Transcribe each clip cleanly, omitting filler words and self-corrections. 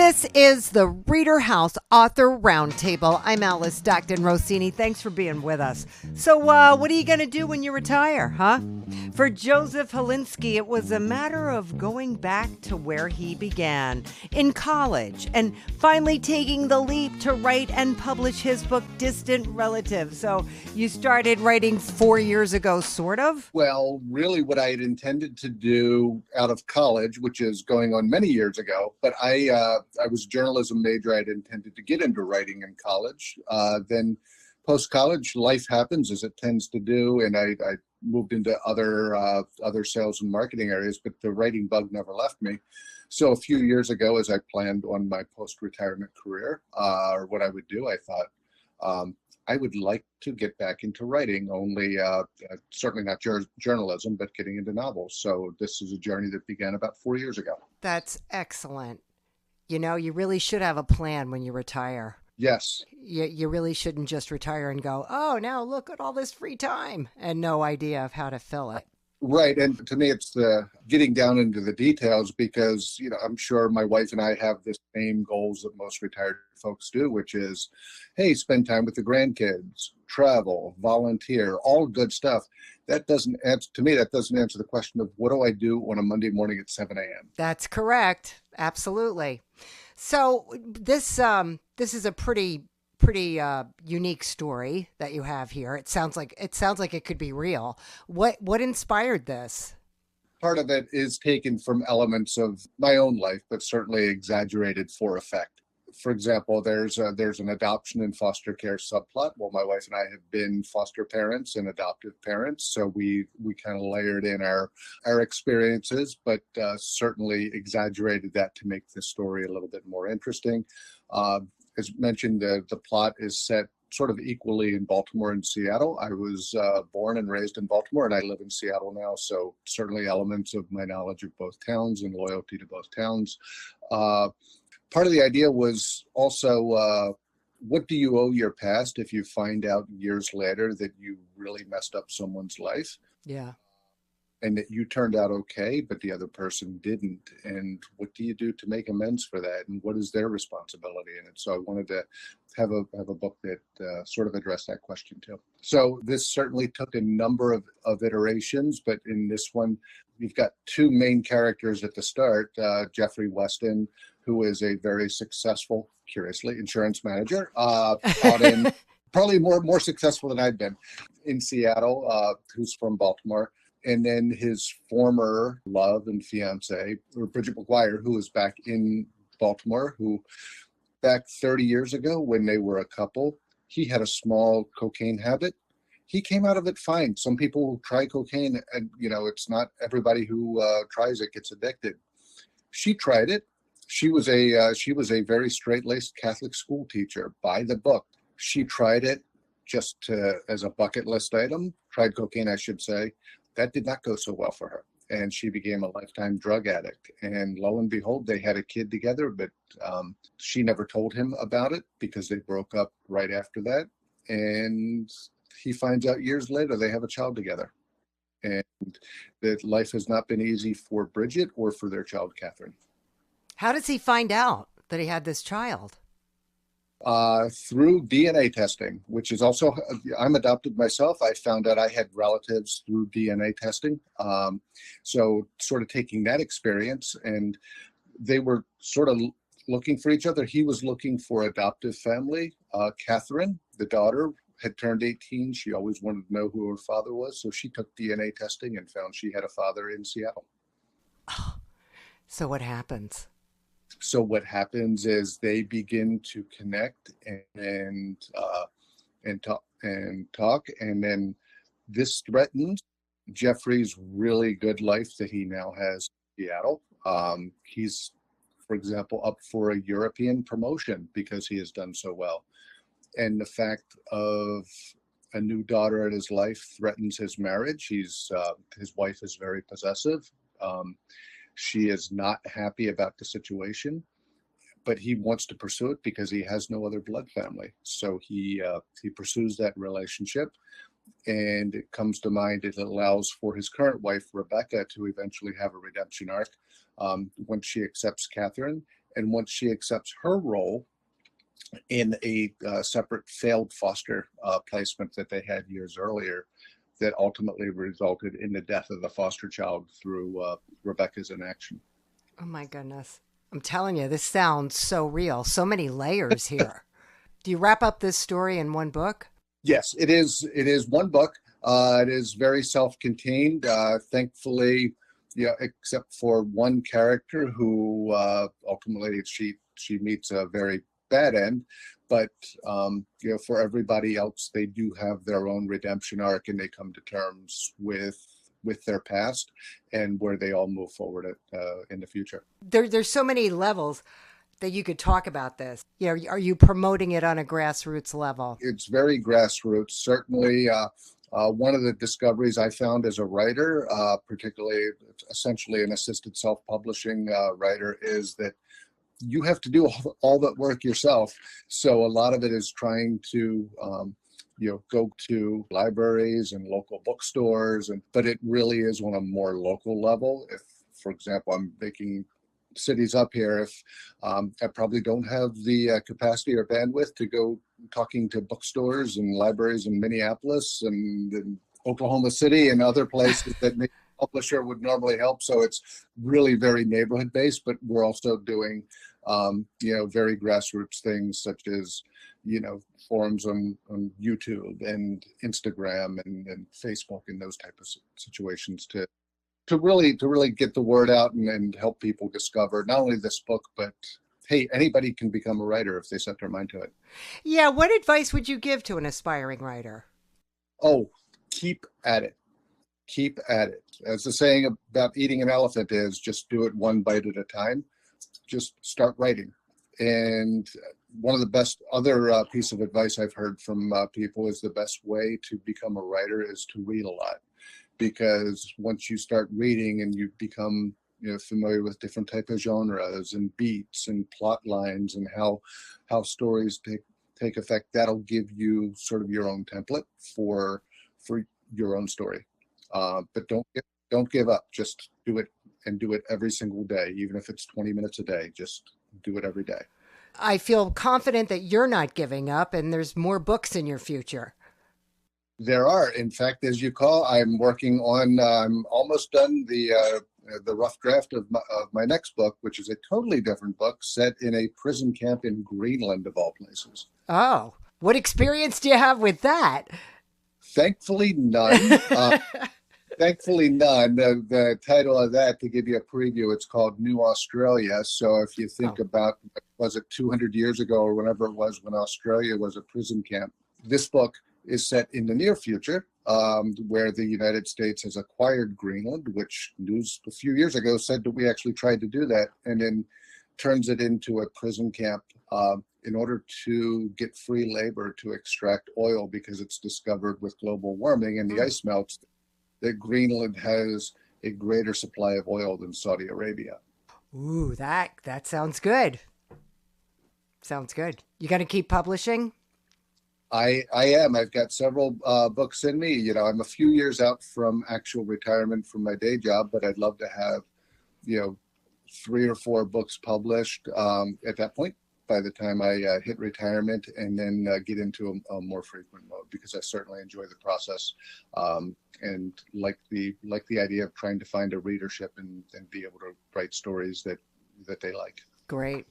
This is the ReaderHouse Author Roundtable. I'm Alice Stockton Rossini. Thanks for being with us. So what are you going to do when you retire, huh? For Joseph Helensky, it was a matter of going back to where he began, in college, and finally taking the leap to write and publish his book, Distant Relatives. So you started writing 4 years ago, sort of? Well, really what I had intended to do out of college, which is going on many years ago, but I was a journalism major. I had intended to get into writing in college. Then post-college, life happens as it tends to do, and I moved into other sales and marketing areas, but the writing bug never left me. So a few years ago, as I planned on my post-retirement career, or what I would do, I thought, I would like to get back into writing, only certainly not journalism, but getting into novels. So this is a journey that began about 4 years ago. That's excellent. You know, you really should have a plan when you retire. Yes. You really shouldn't just retire and go, oh, now look at all this free time and no idea of how to fill it. Right. And to me, it's the getting down into the details because, you know, I'm sure my wife and I have the same goals that most retired folks do, which is, hey, spend time with the grandkids, travel, volunteer, all good stuff. That doesn't answer, to me, that doesn't answer the question of what do I do on a Monday morning at 7 a.m. That's correct. Absolutely. So this is a pretty unique story that you have here. It sounds like it could be real. What inspired this? Part of it is taken from elements of my own life, but certainly exaggerated for effect. For example, there's an adoption and foster care subplot. Well, my wife and I have been foster parents and adoptive parents, so we kind of layered in our experiences, but certainly exaggerated that to make the story a little bit more interesting. As mentioned, the plot is set sort of equally in Baltimore and Seattle. I was born and raised in Baltimore, and I live in Seattle now, so certainly elements of my knowledge of both towns and loyalty to both towns. Part of the idea was also, what do you owe your past if you find out years later that you really messed up someone's life? Yeah. And that you turned out okay, but the other person didn't. And what do you do to make amends for that? And what is their responsibility in it? So I wanted to have a book that sort of addressed that question too. So this certainly took a number of iterations, but in this one, you've got two main characters at the start, Jeffrey Weston, who is a very successful, curiously, insurance manager, out in probably more successful than I've been in Seattle, who's from Baltimore. And then his former love and fiance, Bridget McGuire, who is back in Baltimore, who back 30 years ago when they were a couple, he had a small cocaine habit. He came out of it fine. Some people try cocaine and, you know, it's not everybody who tries it gets addicted. She tried it. She was a very straight-laced Catholic school teacher by the book. She tried it just as a bucket list item, tried cocaine, I should say. That did not go so well for her, and she became a lifetime drug addict. And lo and behold, they had a kid together, but she never told him about it because they broke up right after that. And he finds out years later they have a child together. And that life has not been easy for Bridget or for their child, Catherine. How does he find out that he had this child? Through DNA testing, which is also, I'm adopted myself. I found out I had relatives through DNA testing. So sort of taking that experience, and they were sort of looking for each other. He was looking for adoptive family. Catherine, the daughter, had turned 18. She always wanted to know who her father was. So she took DNA testing and found she had a father in Seattle. Oh, so what happens? So what happens is they begin to connect and talk, and then this threatens Jeffrey's really good life that he now has in Seattle. He's, for example, up for a European promotion because he has done so well, and the fact of a new daughter in his life threatens his marriage. His wife is very possessive. She is not happy about the situation, but he wants to pursue it because he has no other blood family. So he pursues that relationship, and it comes to mind. It allows for his current wife, Rebecca, to eventually have a redemption arc once she accepts Catherine, And once she accepts her role in a separate failed foster placement that they had years earlier, that ultimately resulted in the death of the foster child through Rebecca's inaction. Oh my goodness. I'm telling you, this sounds so real. So many layers here. Do you wrap up this story in one book? Yes, it is. It is one book. It is very self-contained. Thankfully, yeah, except for one character who ultimately she meets a very bad end. But for everybody else, they do have their own redemption arc, and they come to terms with their past and where they all move forward in the future. There's so many levels that you could talk about this. Are you promoting it on a grassroots level? It's very grassroots. Certainly, one of the discoveries I found as a writer, particularly essentially an assisted self-publishing writer, is that you have to do all that work yourself. So a lot of it is trying to go to libraries and local bookstores, but it really is on a more local level. If, for example, I'm making cities up here, if I probably don't have the capacity or bandwidth to go talking to bookstores and libraries in Minneapolis and Oklahoma City and other places that maybe a publisher would normally help. So it's really very neighborhood based, but we're also doing very grassroots things such as forums on YouTube and Instagram and Facebook and those type of situations to really get the word out and help people discover not only this book, but hey, anybody can become a writer if they set their mind to it. Yeah. What advice would you give to an aspiring writer? Oh, keep at it. Keep at it. As the saying about eating an elephant is, just do it one bite at a time. Just start writing. And one of the best other piece of advice I've heard from people is the best way to become a writer is to read a lot. Because once you start reading and you become familiar with different type of genres and beats and plot lines and how stories take effect, that'll give you sort of your own template for your own story. But don't give up. Just do it, and do it every single day, even if it's 20 minutes a day. Just do it every day. I feel confident that you're not giving up, and there's more books in your future. There are. In fact, as you call, I'm working on, I'm almost done the rough draft of my next book, which is a totally different book set in a prison camp in Greenland, of all places. Oh, what experience do you have with that? Thankfully, none. Thankfully, none. The title of that, to give you a preview, it's called New Australia. So if you think about, was it 200 years ago or whenever it was when Australia was a prison camp, this book is set in the near future, where the United States has acquired Greenland, which news a few years ago said that we actually tried to do that, and then turns it into a prison camp in order to get free labor to extract oil, because it's discovered with global warming and the ice melts that Greenland has a greater supply of oil than Saudi Arabia. Ooh, that sounds good. Sounds good. You got to keep publishing? I am. I've got several books in me. I'm a few years out from actual retirement from my day job, but I'd love to have, 3 or 4 books published at that point by the time I hit retirement, and then get into a more frequent mode, because I certainly enjoy the process and like the idea of trying to find a readership and be able to write stories that they like. Great.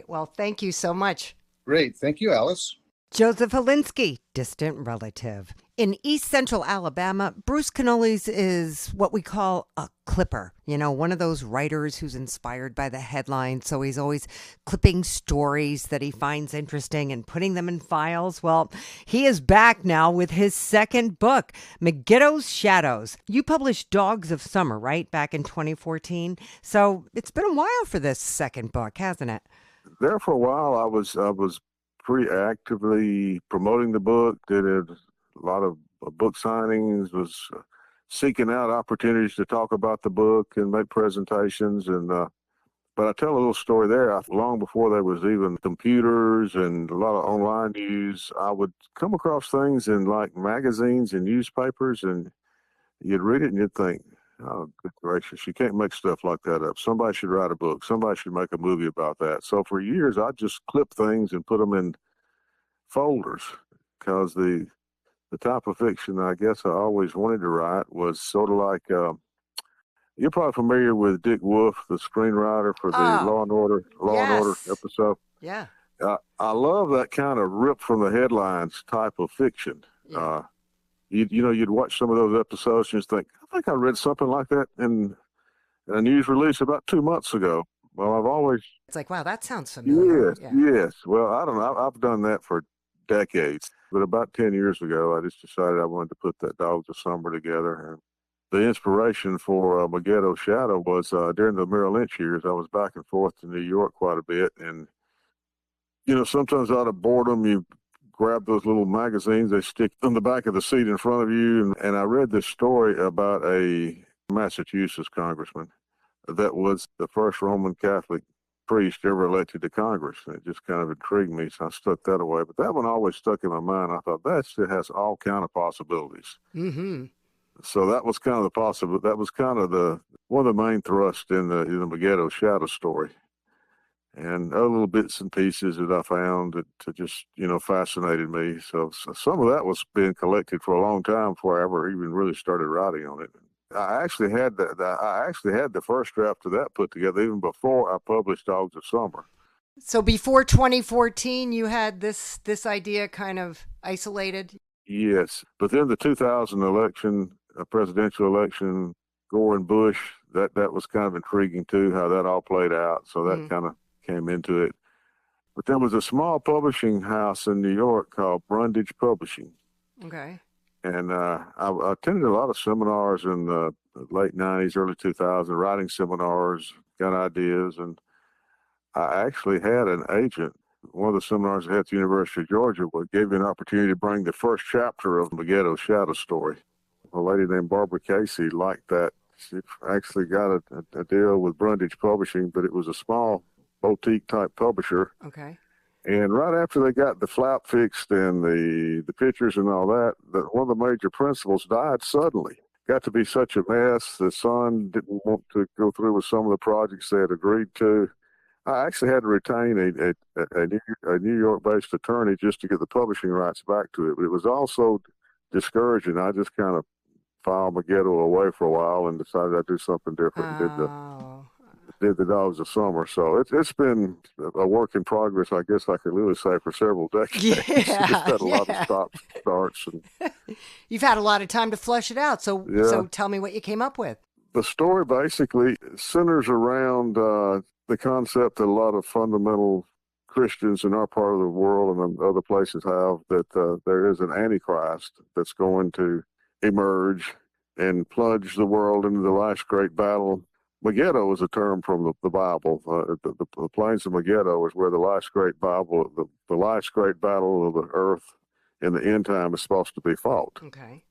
Well, thank you so much. Great. Thank you, Alice. Joseph Helensky, distant relative. In East Central Alabama, Bruce Canoles is what we call a clipper. One of those writers who's inspired by the headlines. So he's always clipping stories that he finds interesting and putting them in files. Well, he is back now with his second book, Megiddo's Shadows. You published Dogs of Summer, right? Back in 2014. So it's been a while for this second book, hasn't it? There for a while, I was pretty actively promoting the book, did a lot of book signings, was seeking out opportunities to talk about the book and make presentations. And but I tell a little story there. Long before there was even computers and a lot of online news, I would come across things in like magazines and newspapers, and you'd read it and you'd think, Oh, good gracious. You can't make stuff like that up. Somebody should write a book. Somebody should make a movie about that. So for years, I just clipped things and put them in folders because the type of fiction I guess I always wanted to write was sort of like, you're probably familiar with Dick Wolf, the screenwriter for the Oh, Law and Order yes. episode. Yeah. I love that kind of rip from the headlines type of fiction. Yeah. You'd watch some of those episodes and just think, I think I read something like that in a news release about 2 months ago. Well, I've always, It's like, wow, that sounds familiar. yes, Yeah. yes. Well, I don't know. I've done that for decades. But about 10 years ago, I just decided I wanted to put that Dogs of Summer together. And the inspiration for Megiddo Shadow was during the Merrill Lynch years, I was back and forth to New York quite a bit. And, sometimes out of boredom, you grab those little magazines they stick on the back of the seat in front of you. And I read this story about a Massachusetts congressman that was the first Roman Catholic priest ever elected to Congress. And it just kind of intrigued me, so I stuck that away. But that one always stuck in my mind. I thought that shit has all kind of possibilities. Mm-hmm. So that was kind of the possible. That was kind of one of the main thrusts in the Megiddo Shadow story. And other little bits and pieces that I found that just, fascinated me. So some of that was being collected for a long time before I ever even really started writing on it. I actually had the first draft of that put together even before I published Dogs of Summer. So before 2014, you had this idea kind of isolated? Yes, but then the 2000 election, presidential election, Gore and Bush, that was kind of intriguing too, how that all played out. So that kind of came into it. But there was a small publishing house in New York called Brundage Publishing. Okay. And I attended a lot of seminars in the late 90s, early 2000s, writing seminars, got ideas. And I actually had an agent. One of the seminars I had at the University of Georgia gave me an opportunity to bring the first chapter of Megiddo Shadow story. A lady named Barbara Casey liked that. She actually got a deal with Brundage Publishing, but it was a small boutique type publisher. Okay. And right after they got the flap fixed and the pictures and all that, one of the major principals died suddenly. Got to be such a mess. The son didn't want to go through with some of the projects they had agreed to. I actually had to retain a New York-based attorney just to get the publishing rights back to it. But it was also discouraging. I just kind of filed Megiddo away for a while and decided I'd do something different. Did the Dogs of Summer. So it's been a work in progress, I guess I could really say, for several decades. Yeah, It's had a lot of stops and starts. And you've had a lot of time to flesh it out. So tell me what you came up with. The story basically centers around the concept that a lot of fundamental Christians in our part of the world and other places have, that there is an Antichrist that's going to emerge and plunge the world into the last great battle. Megiddo is a term from the Bible. The plains of Megiddo is where the last great the last great battle of the earth in the end time is supposed to be fought. Okay.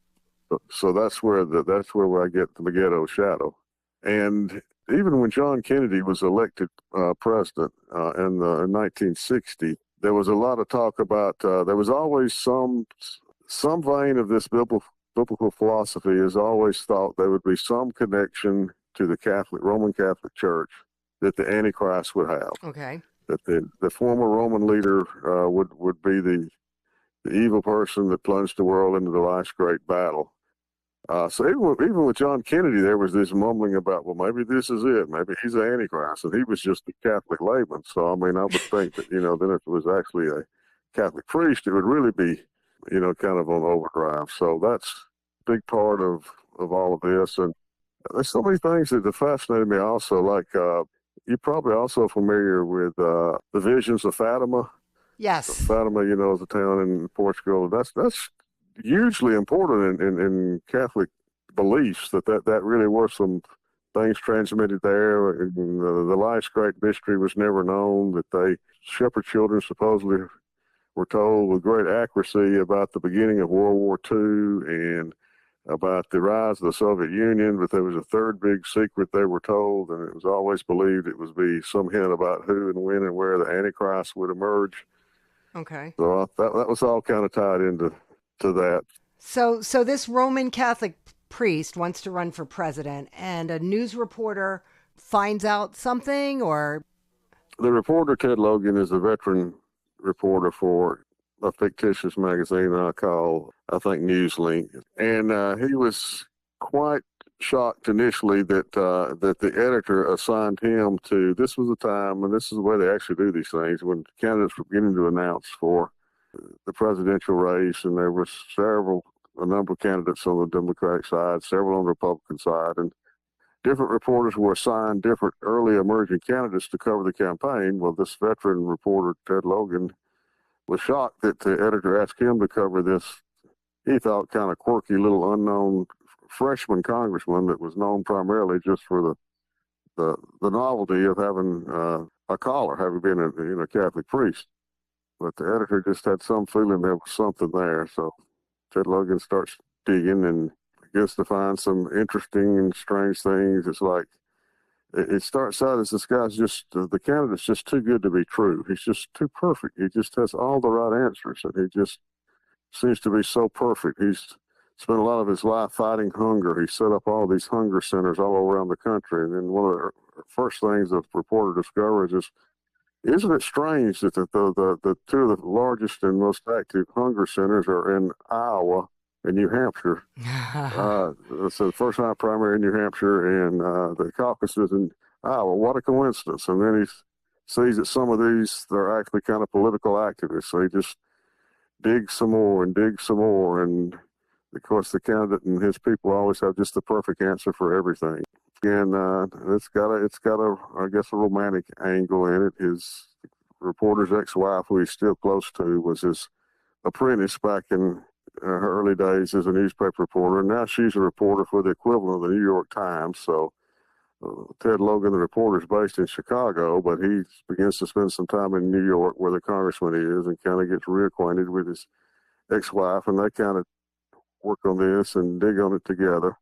So that's where I get the Megiddo Shadow. And even when John Kennedy was elected president in 1960, there was a lot of talk about. There was always some vein of this biblical philosophy. Is always thought there would be some connection to the Roman Catholic Church that the Antichrist would have. Okay. That the former Roman leader would be the evil person that plunged the world into the last great battle. So even with John Kennedy, there was this mumbling about, well, maybe this is it. Maybe he's the Antichrist. And he was just a Catholic layman. So, I mean, I would think that, then if it was actually a Catholic priest, it would really be, kind of on overdrive. So that's a big part of all of this. And there's so many things that fascinated me also, like you're probably also familiar with the visions of Fatima. Yes. Fatima, is a town in Portugal. That's hugely important in Catholic beliefs, that really were some things transmitted there. And the last great mystery was never known, that shepherd children supposedly were told with great accuracy about the beginning of World War II and about the rise of the Soviet Union, but there was a third big secret they were told, and it was always believed it would be some hint about who and when and where the Antichrist would emerge. Okay. So that was all kind of tied into that. So this Roman Catholic priest wants to run for president, and a news reporter finds out something, or The reporter, Ted Logan, is a veteran reporter for a fictitious magazine I think, Newslink. And he was quite shocked initially that the editor assigned him to, this was the time, and this is the way they actually do these things, when candidates were beginning to announce for the presidential race, and there were a number of candidates on the Democratic side, several on the Republican side, and different reporters were assigned different early emerging candidates to cover the campaign. Well, this veteran reporter, Ted Logan, was shocked that the editor asked him to cover this, he thought, kind of quirky little unknown freshman congressman that was known primarily just for the novelty of having a collar, having been a Catholic priest. But the editor just had some feeling there was something there. So Ted Logan starts digging and begins to find some interesting and strange things. It's like, it starts out as this guy's just, the candidate's just too good to be true. He's just too perfect. He just has all the right answers, and he just seems to be so perfect. He's spent a lot of his life fighting hunger. He set up all these hunger centers all around the country. And then one of the first things the reporter discovers is, isn't it strange that the two of the largest and most active hunger centers are in Iowa and New Hampshire? So the first night primary in New Hampshire, and the caucuses in Iowa. What a coincidence. And then he sees that some of these, they're actually kind of political activists. So he just digs some more. And of course, the candidate and his people always have just the perfect answer for everything. And it's got a I guess a romantic angle in it. His reporter's ex-wife, who he's still close to, was his apprentice back in her early days as a newspaper reporter. And now she's a reporter for the equivalent of the New York Times. So Ted Logan, the reporter, is based in Chicago, but he begins to spend some time in New York, where the congressman is, and kind of gets reacquainted with his ex-wife, and they kind of work on this and dig on it together.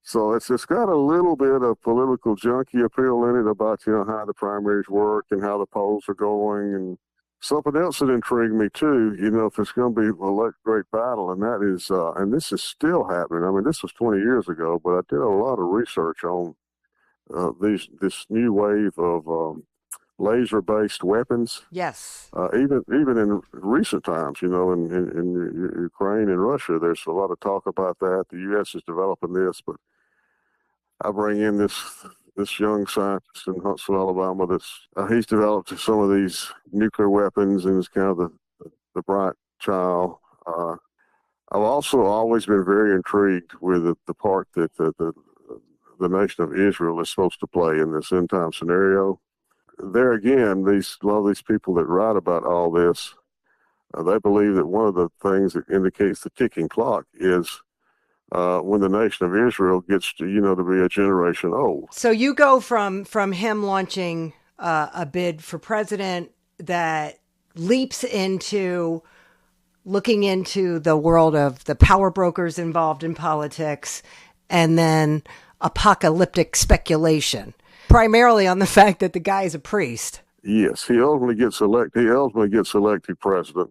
So it's got a little bit of political junkie appeal in it about, how the primaries work and how the polls are going. And something else that intrigued me too, if there's going to be a great battle, and that is, and this is still happening. I mean, this was 20 years ago, but I did a lot of research on this new wave of laser-based weapons. yes. Even in recent times, in Ukraine and Russia, there's a lot of talk about that. The U.S. is developing this, but I bring in this young scientist in Huntsville, Alabama. He's developed some of these nuclear weapons, and is kind of the bright child. I've also always been very intrigued with the part that the nation of Israel is supposed to play in this end time scenario. There again, a lot of these people that write about all this, they believe that one of the things that indicates the ticking clock is when the nation of Israel gets to be a generation old. So you go from him launching a bid for president that leaps into looking into the world of the power brokers involved in politics, and then apocalyptic speculation, primarily on the fact that the guy is a priest. Yes, he ultimately gets elected president.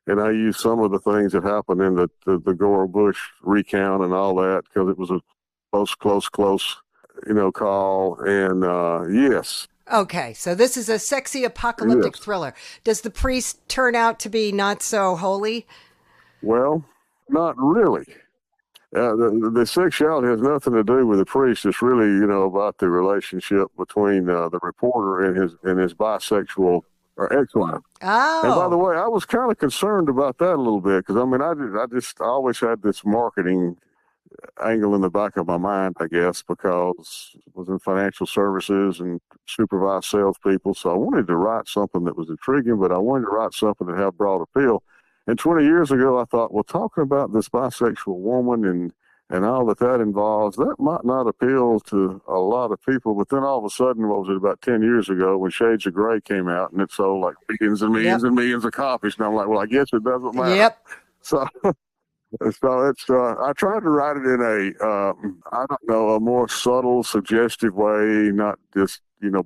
And I use some of the things that happened in the Gore-Bush recount and all that, because it was a close, call. And yes. Okay, so this is a sexy apocalyptic thriller. Does the priest turn out to be not so holy? Well, not really. The sexuality has nothing to do with the priest. It's really, about the relationship between the reporter and his bisexual or ex-wife. Oh. And by the way, I was kind of concerned about that a little bit, because I always had this marketing angle in the back of my mind, I guess, because I was in financial services and supervised salespeople. So I wanted to write something that was intriguing, but I wanted to write something that had broad appeal. And 20 years ago, I thought, well, talking about this bisexual woman and all that involves, that might not appeal to a lot of people. But then all of a sudden, what was it, about 10 years ago, when Shades of Grey came out, and it sold like millions and millions and millions of copies. And I'm like, well, I guess it doesn't matter. Yep. So it's I tried to write it in a more subtle, suggestive way, not just,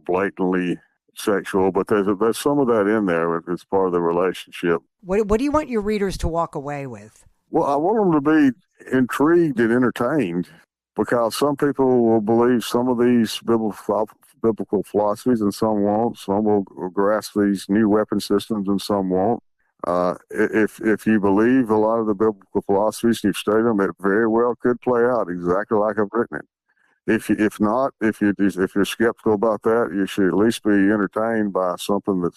blatantly sexual, but there's some of that in there as part of the relationship. What do you want your readers to walk away with? Well, I want them to be intrigued and entertained, because some people will believe some of these biblical philosophies and some won't. Some will grasp these new weapon systems and some won't. If you believe a lot of the biblical philosophies and you've studied them, it very well could play out exactly like I've written it. If you're skeptical about that, you should at least be entertained by something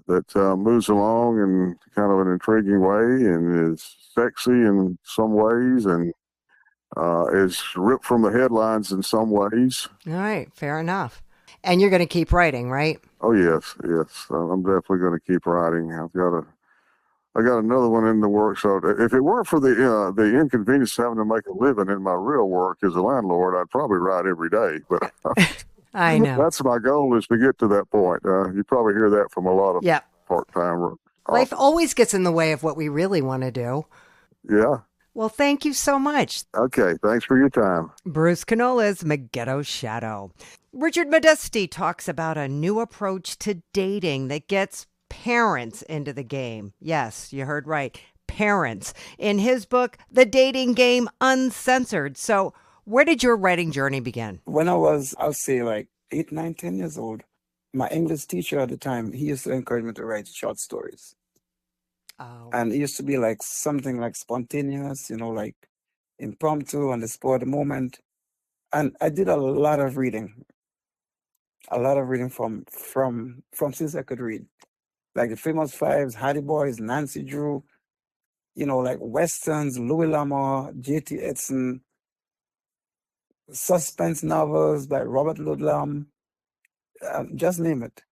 that moves along in kind of an intriguing way and is sexy in some ways and is ripped from the headlines in some ways. All right, fair enough. And you're going to keep writing, right? Oh yes. I'm definitely going to keep writing. I got another one in the works. So if it weren't for the inconvenience of having to make a living in my real work as a landlord, I'd probably write every day. But I know that's my goal, is to get to that point. You probably hear that from a lot of part-time. Life always gets in the way of what we really want to do. Yeah. Well, thank you so much. Okay, thanks for your time. Bruce Canoles, Megiddo's Shadow. Richard Modeste talks about a new approach to dating that gets parents into the game. Yes, you heard right. Parents. In his book, The Dating Game Uncensored. So where did your writing journey begin? When I was, I'll say like 8, 9, 10 years old, my English teacher at the time, he used to encourage me to write short stories. Oh. And it used to be like something like spontaneous, like impromptu on the spur of the moment. And I did a lot of reading from since I could read. Like the Famous Fives, Hardy Boys, Nancy Drew, like Westerns, Louis L'Amour, J.T. Edson, suspense novels by Robert Ludlum, just name it.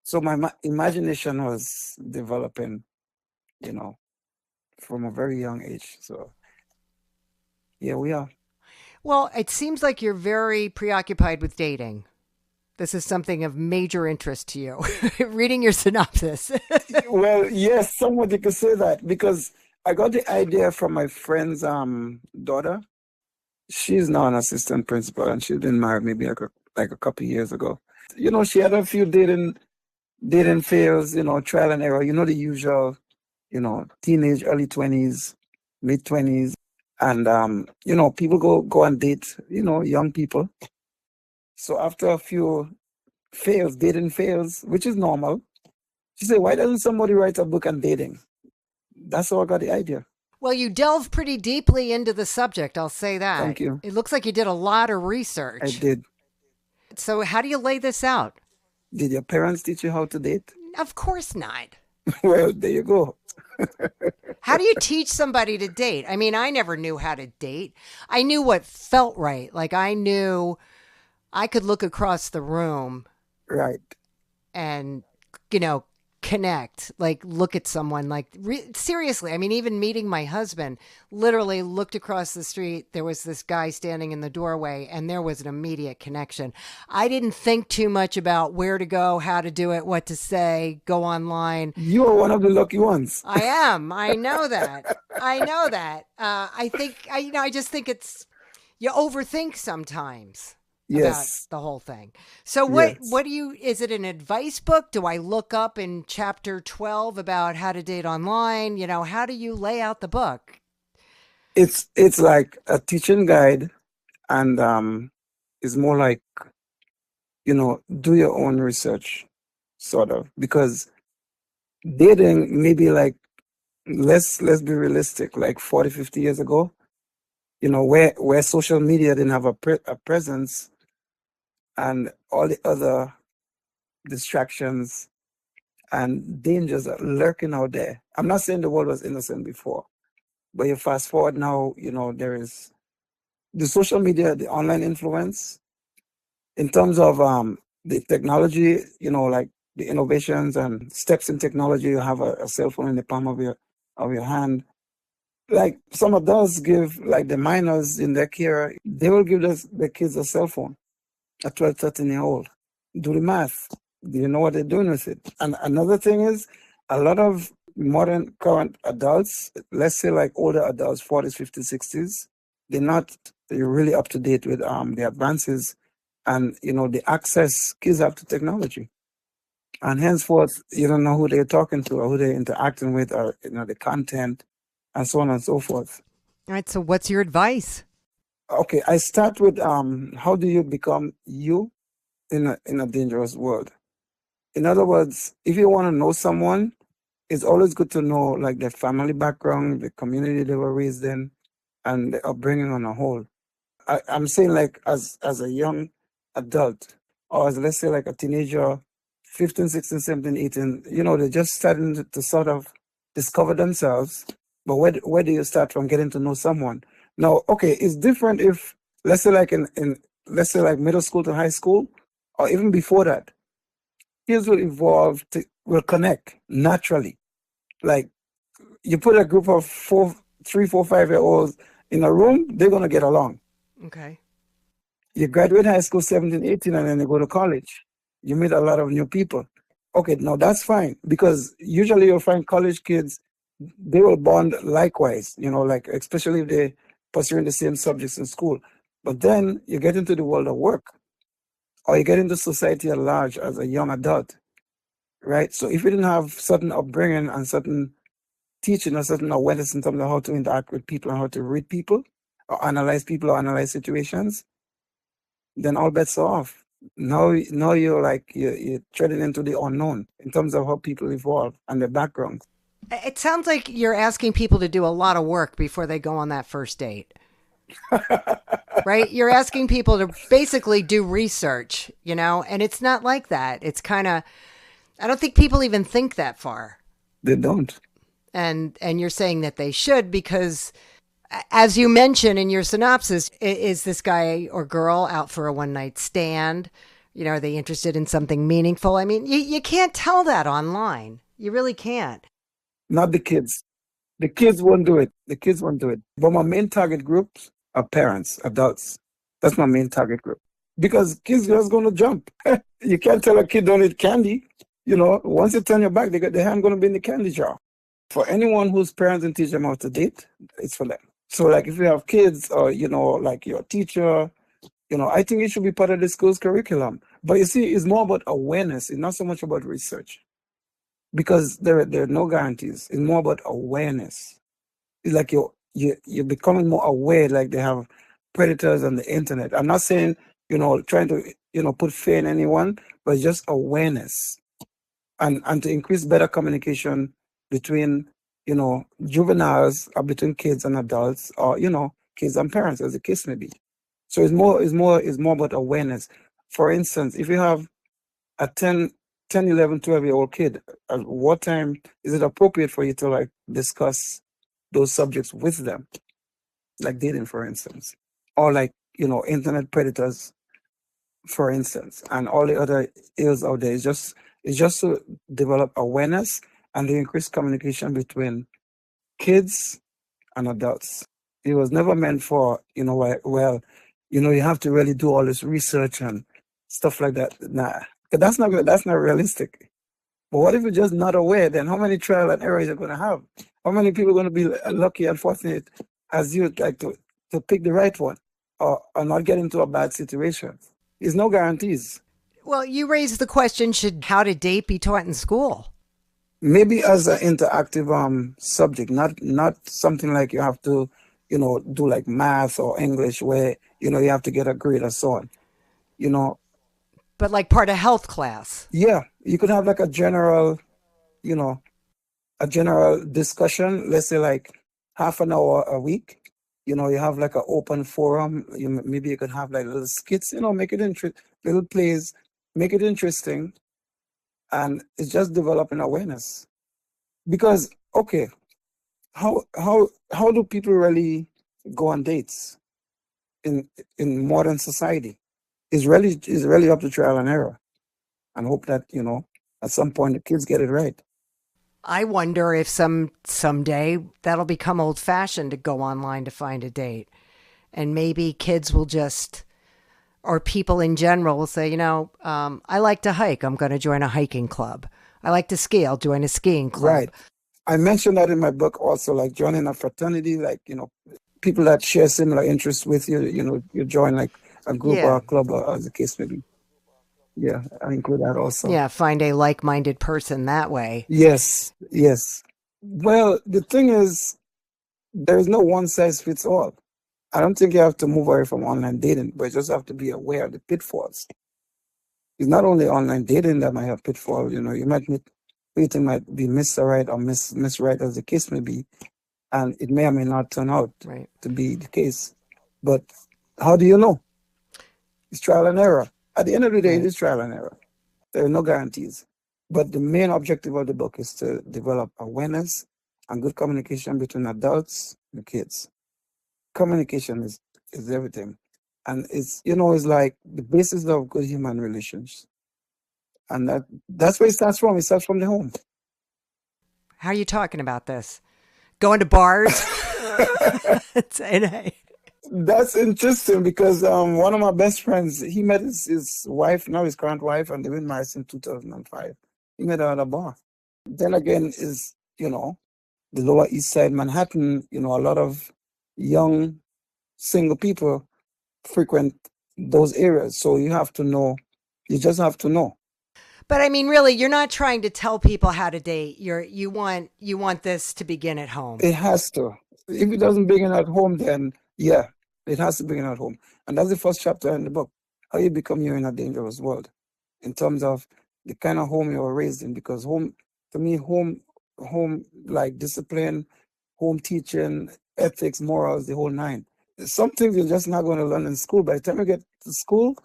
So my imagination was developing, from a very young age. So here we are. Well, it seems like you're very preoccupied with dating. This is something of major interest to you. Reading your synopsis. Well, yes, somebody could say that, because I got the idea from my friend's daughter. She's now an assistant principal, and she's been married maybe like a couple of years ago. She had a few dating fails, trial and error, the usual, teenage, early 20s, mid 20s. And, people go and date, young people. So after a few dating fails, which is normal, she said, why doesn't somebody write a book on dating? That's how I got the idea. Well, you delve pretty deeply into the subject, I'll say that. Thank you. It looks like you did a lot of research. I did. So how do you lay this out? Did your parents teach you how to date? Of course not. Well, there you go. How do you teach somebody to date? I mean, I never knew how to date. I knew what felt right. Like I knew I could look across the room. Right. And, connect, like look at someone, like seriously. I mean, even meeting my husband, literally looked across the street. There was this guy standing in the doorway and there was an immediate connection. I didn't think too much about where to go, how to do it, what to say, go online. You are one of the lucky ones. I am. I know that. I just think you overthink sometimes. Yes. About the whole thing. So what is it an advice book? Do I look up in chapter 12 about how to date online? How do you lay out the book? It's like a teaching guide, and it's more like, do your own research, sort of, because dating maybe like, let's be realistic, like 40, 50 years ago, where social media didn't have a presence, and all the other distractions and dangers are lurking out there. I'm not saying the world was innocent before, but you fast forward now, there is the social media, the online influence, in terms of the technology, like the innovations and steps in technology. You have a cell phone in the palm of your hand. Like some adults give, like the minors in their care, they will give their kids a cell phone. A 12, 13-year-old. Do the math. Do you know what they're doing with it? And another thing is, a lot of modern current adults, let's say like older adults, 40s, 50s, 60s, they're really up to date with the advances and, the access kids have to technology. And henceforth, you don't know who they're talking to or who they're interacting with, or, the content and so on and so forth. All right. So what's your advice? Okay, I start with how do you become you in a dangerous world? In other words, if you want to know someone, it's always good to know like their family background, the community they were raised in, and the upbringing on a whole. I'm saying like as a young adult, or as let's say like a teenager, 15, 16, 17, 18, they're just starting to sort of discover themselves. But where do you start from getting to know someone? Now, okay, it's different if let's say like in let's say like middle school to high school, or even before that, kids will evolve will connect naturally. Like you put a group of 3, 4, 5 year olds in a room, they're gonna get along. Okay. You graduate high school 17, 18, and then you go to college. You meet a lot of new people. Okay, now that's fine because usually you'll find college kids, they will bond likewise, like especially if they're pursuing the same subjects in school. But then you get into the world of work or you get into society at large as a young adult, right? So if you didn't have certain upbringing and certain teaching or certain awareness in terms of how to interact with people and how to read people or analyze situations, then all bets are off. Now you're like you're treading into the unknown in terms of how people evolve and their backgrounds. It sounds like you're asking people to do a lot of work before they go on that first date. Right? You're asking people to basically do research, and it's not like that. It's kind of, I don't think people even think that far. They don't. And you're saying that they should because, as you mentioned in your synopsis, is this guy or girl out for a one night stand? Are they interested in something meaningful? I mean, you can't tell that online. You really can't. Not the kids. The kids won't do it. The kids won't do it. But my main target groups are parents, adults. That's my main target group. Because kids are just going to jump. You can't tell a kid don't eat candy. Once you turn your back, their hand going to be in the candy jar. For anyone whose parents didn't teach them how to date, it's for them. So like if you have kids or, like your teacher, I think it should be part of the school's curriculum. But you see, it's more about awareness. It's not so much about research. Because there are no guarantees. It's more about awareness. It's like you're becoming more aware, like they have predators on the internet. I'm not saying, trying to, put fear in anyone, but just awareness. And to increase better communication between, juveniles or between kids and adults or, kids and parents, as the case may be. So it's more about awareness. For instance, if you have a 10, 11, 12-year-old kid, at what time is it appropriate for you to like discuss those subjects with them? Like dating, for instance, or like, internet predators, for instance, and all the other ills out there. It's just to develop awareness and to increase communication between kids and adults. It was never meant for, you have to really do all this research and stuff like that. Nah, that's not realistic. But what if you're just not aware? Then how many trial and errors you're going to have? How many people are going to be lucky and fortunate as you like to pick the right one or not get into a bad situation? There's no guarantees. Well, you raised the question, should how to date be taught in school? Maybe as an interactive subject, not something like you have to, do like math or English where, you have to get a grade or so on. But like part of health class. Yeah, you could have like a general discussion, let's say like half an hour a week. You have like an open forum. Maybe you could have like little skits, make it little plays, make it interesting. And it's just developing awareness. Because, okay, how do people really go on dates in modern society? It's really up to trial and error. And hope that, at some point the kids get it right. I wonder if someday that'll become old fashioned to go online to find a date. And maybe kids will just, or people in general will say, I like to hike. I'm going to join a hiking club. I like to ski. I'll join a skiing club. Right. I mentioned that in my book also, like joining a fraternity, like, people that share similar interests with you, you join like a group or a club or as the case may be. Yeah, I include that also. Yeah, find a like-minded person that way. Yes. Well, the thing is, there is no one size fits all. I don't think you have to move away from online dating, but you just have to be aware of the pitfalls. It's not only online dating that might have pitfalls. You know, you might meet people might be misright or misright as the case may be, and it may or may not turn out Right. to be the case. But how do you know? It's trial and error. At the end of the day, Right. it is trial and error. There are no guarantees. But the main objective of the book is to develop awareness and good communication between adults and kids. Communication is everything. And it's, you know, it's like the basis of good human relations. And that's where it starts from. It starts from the home. How are you talking about this? Going to bars? Saying, hey. That's interesting because one of my best friends, he met his wife, now his current wife, and they've been married since 2005. He met her at a bar. Then again is, you know, the Lower East Side, Manhattan, you know, a lot of young single people frequent those areas. So you have to know, you just have to know. But I mean, really, you're not trying to tell people how to date. You want this to begin at home. It has to. If it doesn't begin at home, then yeah, it has to begin at home. And that's the first chapter in the book, how you become you in a dangerous world, in terms of the kind of home you were raised in. Because home, to me, home like discipline, home teaching, ethics, morals, the whole nine. Some things you're just not going to learn in school. By the time you get to school,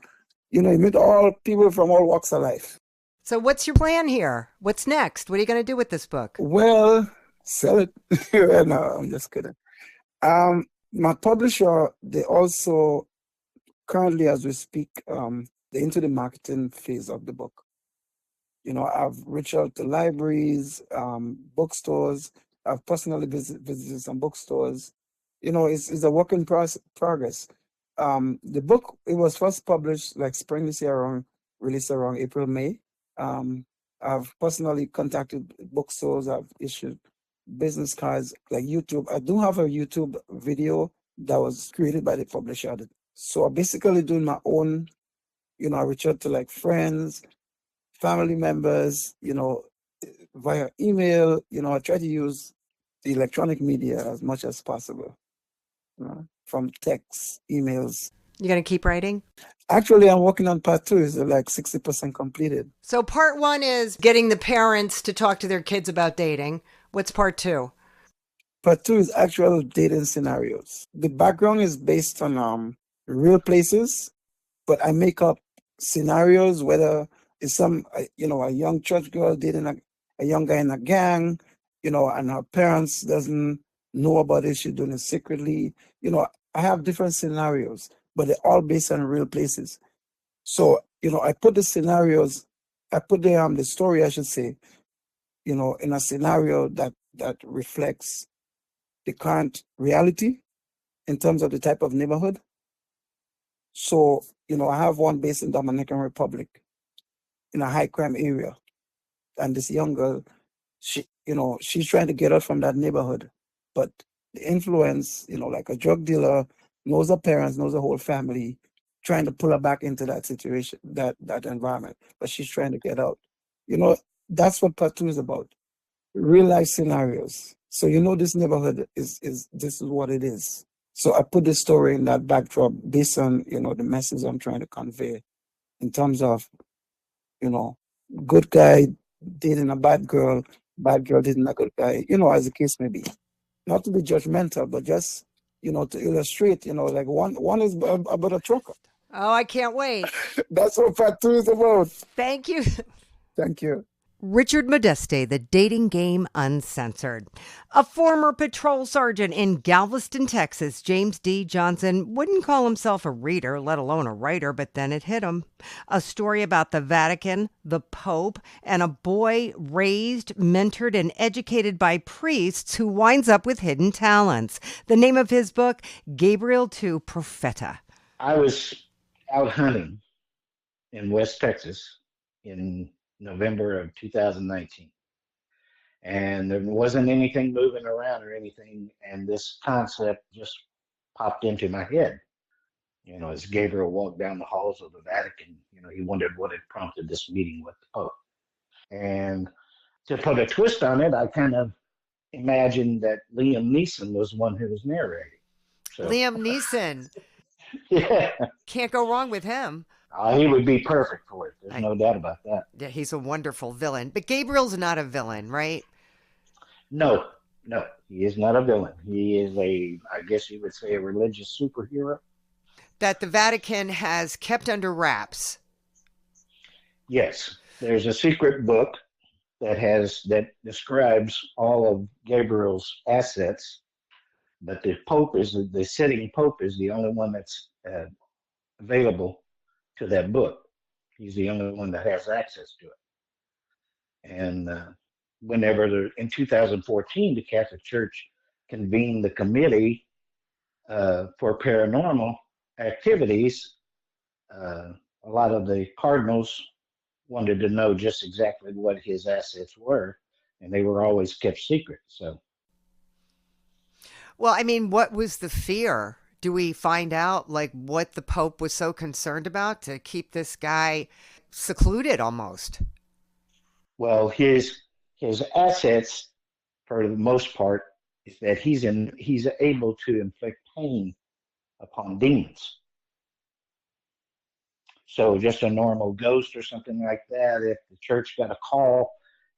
you know, you meet all people from all walks of life. So what's your plan here? What's next? What are you going to do with this book? Well, sell it. No, I'm just kidding. My publisher, they also currently, as we speak, they're into the marketing phase of the book. You know, I've reached out to libraries, bookstores. I've personally visited some bookstores. You know, it's a work in progress. The book, it was first published like spring this year, released around April, May. I've personally contacted bookstores. I've issued business cards, like YouTube. I do have a YouTube video that was created by the publisher. So I'm basically doing my own, you know, I reach out to like friends, family members, you know, via email. You know, I try to use the electronic media as much as possible, you know, from texts, emails. You going to keep writing? Actually, I'm working on part 2. It's like 60% completed. So part 1 is getting the parents to talk to their kids about dating. What's part 2? Part 2 is actual dating scenarios. The background is based on real places, but I make up scenarios, whether it's some, you know, a young church girl dating a young guy in a gang, you know, and her parents doesn't know about it. She's doing it secretly. You know, I have different scenarios, but they're all based on real places. So, you know, I put the scenarios, I put the story, I should say, you know, in a scenario that reflects the current reality in terms of the type of neighborhood. So, you know, I have one based in Dominican Republic in a high crime area. And this young girl, she's trying to get out from that neighborhood. But the influence, you know, like a drug dealer, knows her parents, knows her whole family, trying to pull her back into that situation, that environment. But she's trying to get out. You know, that's what part 2 is about. Real life scenarios. So, you know, this neighborhood is this is what it is. So I put this story in that backdrop based on, you know, the message I'm trying to convey in terms of, you know, good guy dating a bad girl dating a good guy, you know, as the case may be. Not to be judgmental, but just, you know, to illustrate, you know, like one is about a trucker. Oh, I can't wait. That's what part 2 is about. Thank you. Thank you. Richard Modeste, The Dating Game Uncensored. A former patrol sergeant in Galveston, Texas, James D. Johnson wouldn't call himself a reader, let alone a writer, but then it hit him. A story about the Vatican, the Pope, and a boy raised, mentored, and educated by priests who winds up with hidden talents. The name of his book, Gabriel to Propheta. I was out hunting in West Texas in November of 2019. And there wasn't anything moving around or anything. And this concept just popped into my head. You know, as Gabriel walked down the halls of the Vatican, you know, he wondered what had prompted this meeting with the Pope. And to put a twist on it, I kind of imagined that Liam Neeson was one who was narrating. So Liam Neeson. yeah, Can't go wrong with him. he would be perfect for it. There's I, no doubt about that. yeah, he's a wonderful villain. But Gabriel's not a villain, right? No, no, he is not a villain. He is I guess you would say, a religious superhero. That the Vatican has kept under wraps. Yes, there's a secret book that describes all of Gabriel's assets, but the sitting Pope is the only one that's available to that book. He's the only one that has access to it. And in 2014, the Catholic Church convened the committee for paranormal activities. A lot of the cardinals wanted to know just exactly what his assets were, and they were always kept secret. So, well, I mean, what was the fear? Do we find out like what the Pope was so concerned about to keep this guy secluded almost? well, his assets, for the most part, is that he's able to inflict pain upon demons. So just a normal ghost or something like that, if the church got a call,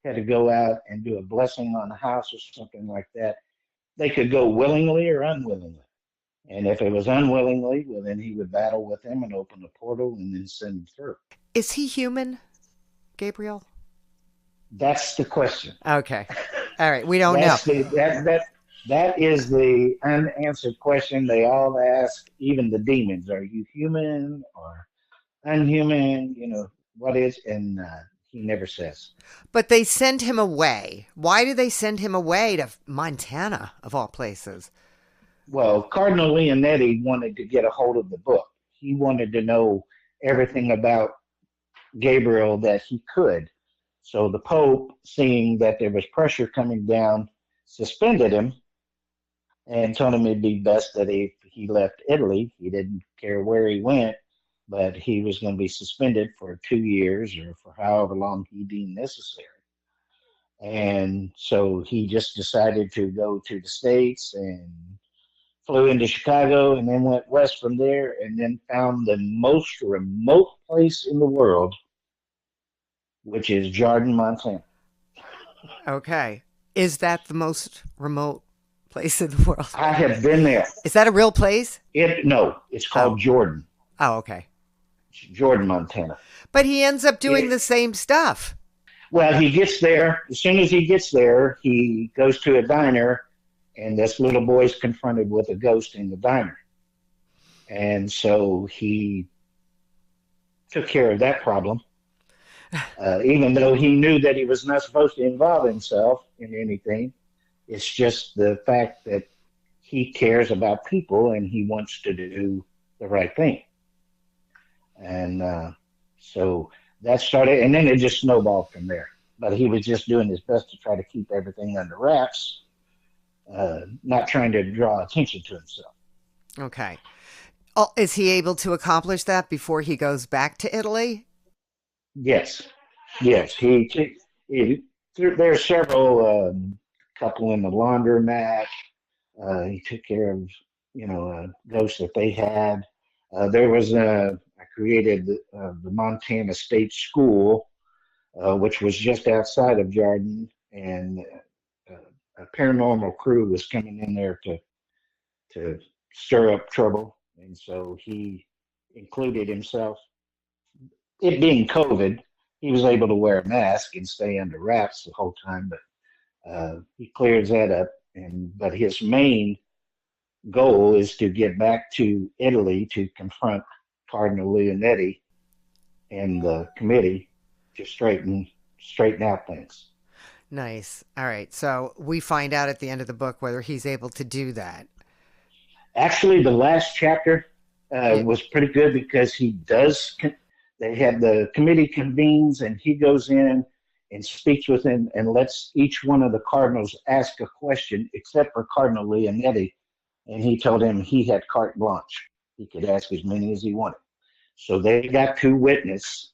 had to go out and do a blessing on the house or something like that, they could go willingly or unwillingly. And if it was unwillingly, well, then he would battle with them and open the portal and then send them through. Is he human, Gabriel? That's the question. Okay. All right. We don't know. That is the unanswered question they all ask, even the demons. Are you human or unhuman? You know, what is? And he never says. But they send him away. Why do they send him away to Montana, of all places? Well, Cardinal Leonetti wanted to get a hold of the book. He wanted to know everything about Gabriel that he could. So the Pope, seeing that there was pressure coming down, suspended him and told him it'd be best that if he left Italy, he didn't care where he went, but he was going to be suspended for 2 years or for however long he deemed necessary. And so he just decided to go to the States and flew into Chicago and then went west from there and then found the most remote place in the world, which is Jordan, Montana. Okay. Is that the most remote place in the world? I have been there. Is that a real place? No, it's called Jordan. Oh, okay. Jordan, Montana. But he ends up doing the same stuff. Well, he gets there. As soon as he gets there, he goes to a diner, and this little boy's confronted with a ghost in the diner. And so he took care of that problem. Even though he knew that he was not supposed to involve himself in anything, it's just the fact that he cares about people and he wants to do the right thing. And so that started, and then it just snowballed from there. But he was just doing his best to try to keep everything under wraps, not trying to draw attention to himself. Okay. Oh, is he able to accomplish that before he goes back to Italy? Yes. There's several couple in the laundromat. He took care of, ghosts that they had. I created the Montana State School, which was just outside of Jordan, and a paranormal crew was coming in there to stir up trouble, and so he included himself. It being COVID, he was able to wear a mask and stay under wraps the whole time, but he clears that up. But his main goal is to get back to Italy to confront Cardinal Leonetti and the committee to straighten out things. Nice. All right. So we find out at the end of the book whether he's able to do that. Actually, the last chapter was pretty good because he does. They have the committee convenes and he goes in and speaks with him and lets each one of the cardinals ask a question, except for Cardinal Leonetti. And he told him he had carte blanche. He could ask as many as he wanted. So they got to witness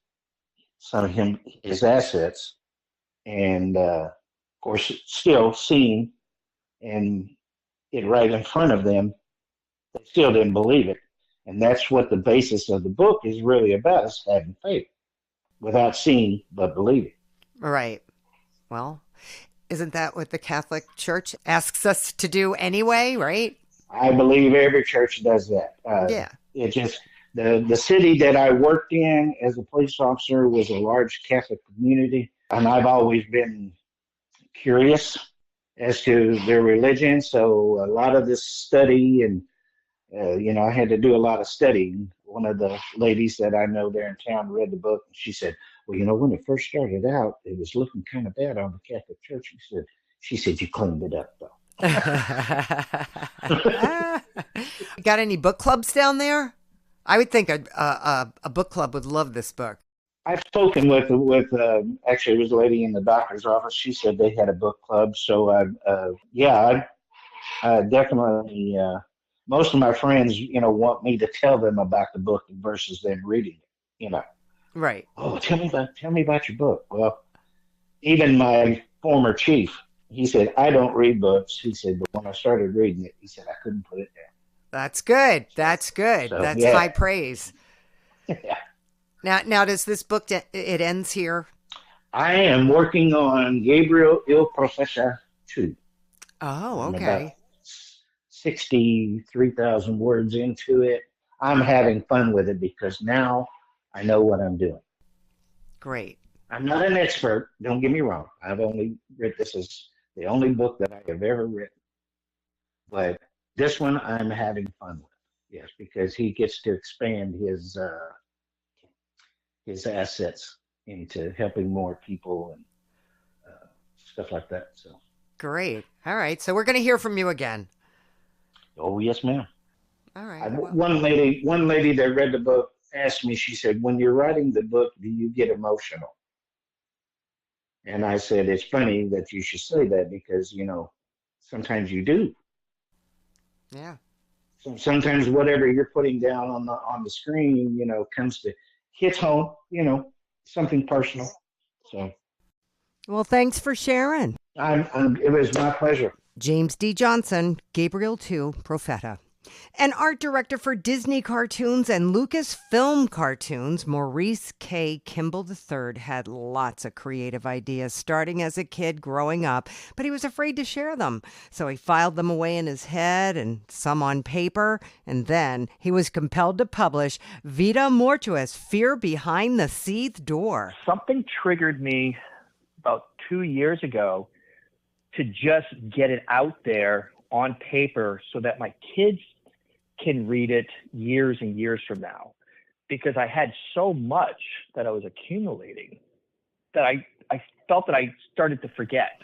some of his assets, and of course, still seeing and it right in front of them, they still didn't believe it. And that's what the basis of the book is really about, is having faith without seeing but believing. Right. Well, isn't that what the Catholic Church asks us to do anyway, right? I believe every church does that. Yeah. It just, the city that I worked in as a police officer was a large Catholic community, and I've always been curious as to their religion. So a lot of this study and, I had to do a lot of studying. One of the ladies that I know there in town read the book, and she said, well, when it first started out, it was looking kind of bad on the Catholic Church. She said, you cleaned it up, though. Got any book clubs down there? I would think a book club would love this book. I've spoken with actually, it was a lady in the doctor's office. She said they had a book club. So, I definitely, most of my friends, want me to tell them about the book versus them reading it, Right. Oh, tell me about your book. Well, even my former chief, he said, I don't read books. He said, but when I started reading it, he said, I couldn't put it down. That's good. That's good. So, That's yeah. high praise. Yeah. Now, does this book, it ends here? I am working on Gabriel Il Professor 2. Oh, I'm okay. about 63,000 words into it. I'm having fun with it because now I know what I'm doing. Great. I'm not an expert, don't get me wrong. I've only read, this is the only book that I have ever written. But this one I'm having fun with, yes, because he gets to expand his assets into helping more people and stuff like that. So. Great. All right. So we're going to hear from you again. Oh, yes, ma'am. All right. One lady that read the book asked me, she said, when you're writing the book, do you get emotional? And I said, it's funny that you should say that because, sometimes you do. Yeah. So sometimes whatever you're putting down on the screen, comes to hit home, something personal. So. Well, thanks for sharing. It was my pleasure. James D. Johnson, Gabriel II, Profeta. And art director for Disney cartoons and Lucasfilm cartoons, Maurice K. Kimball III had lots of creative ideas starting as a kid growing up, but he was afraid to share them. So he filed them away in his head and some on paper, and then he was compelled to publish Vida Mortuus, Fear Behind the Seethed Door. Something triggered me about 2 years ago to just get it out there on paper so that my kids can read it years and years from now, because I had so much that I was accumulating that I felt that I started to forget.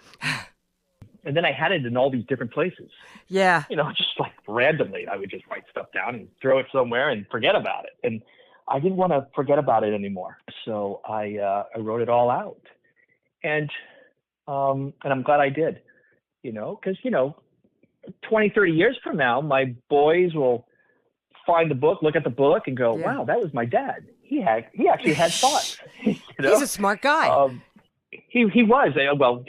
And then I had it in all these different places. Yeah. Just like randomly, I would just write stuff down and throw it somewhere and forget about it. And I didn't want to forget about it anymore. So I wrote it all out. And I'm glad I did, because, 20, 30 years from now, my boys will find the book, look at the book and go, wow, that was my dad. He actually had thoughts. He's a smart guy. He was, well,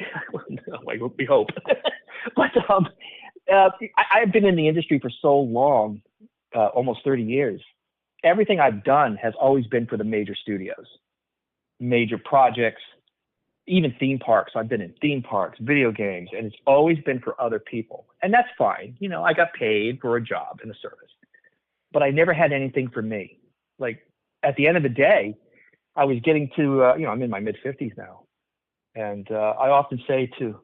we hope. But I've been in the industry for so long, almost 30 years. Everything I've done has always been for the major studios, major projects, even theme parks. I've been in theme parks, video games, and it's always been for other people. And that's fine. I got paid for a job and a service, but I never had anything for me. Like at the end of the day, I was getting to, I'm in my mid 50s now. And I often say to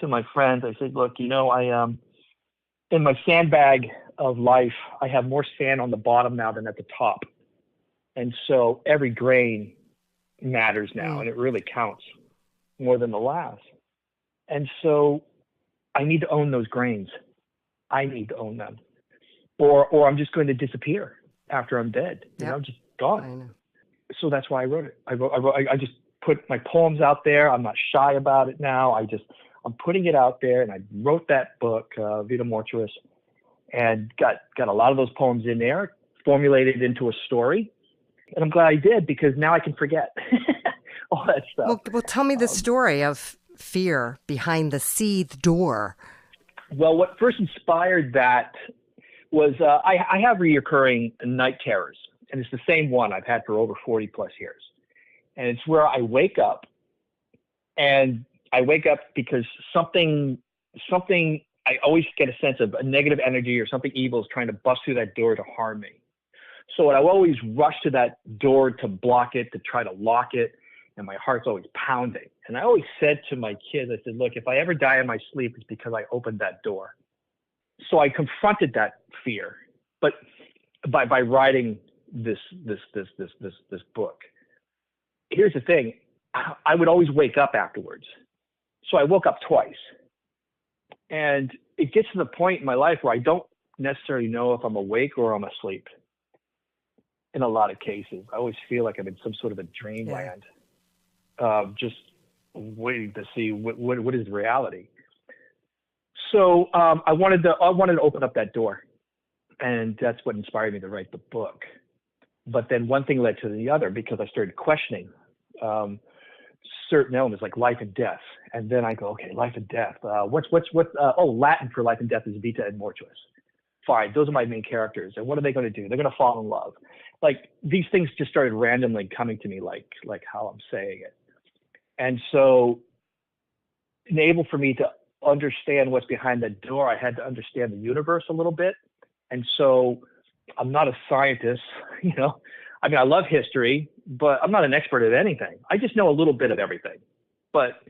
my friends, I say, look, I in my sandbag of life, I have more sand on the bottom now than at the top. And so every grain matters now, and it really counts more than the last. And so I need to own those grains. I need to own them. Or I'm just going to disappear after I'm dead. Just gone. I know. So that's why I wrote it. I just put my poems out there. I'm not shy about it now. I'm putting it out there, and I wrote that book, Vida Mortuus, and got a lot of those poems in there, formulated into a story. And I'm glad I did, because now I can forget all that stuff. Well, tell me the story of Fear Behind the Seethed Door. Well, what first inspired that was I have reoccurring night terrors, and it's the same one I've had for over 40 plus years. And it's where I wake up, and I wake up because something, I always get a sense of a negative energy or something evil is trying to bust through that door to harm me. So I always rush to that door to block it, to try to lock it, and my heart's always pounding. And I always said to my kids, I said, look, if I ever die in my sleep, it's because I opened that door. So I confronted that fear, but by writing this book. Here's the thing, I would always wake up afterwards. So I woke up twice. And it gets to the point in my life where I don't necessarily know if I'm awake or I'm asleep. In a lot of cases, I always feel like I'm in some sort of a dreamland, just waiting to see what is reality. So I wanted to open up that door, and that's what inspired me to write the book. But then one thing led to the other, because I started questioning certain elements like life and death. And then I go, okay, life and death. Latin for life and death is vita and mortuus. Fine, those are my main characters. And what are they going to do? They're going to fall in love. Like, these things just started randomly coming to me, like how I'm saying it. And so, enable for me to understand what's behind that door, I had to understand the universe a little bit. And so, I'm not a scientist, you know. I mean, I love history, but I'm not an expert at anything. I just know a little bit of everything, but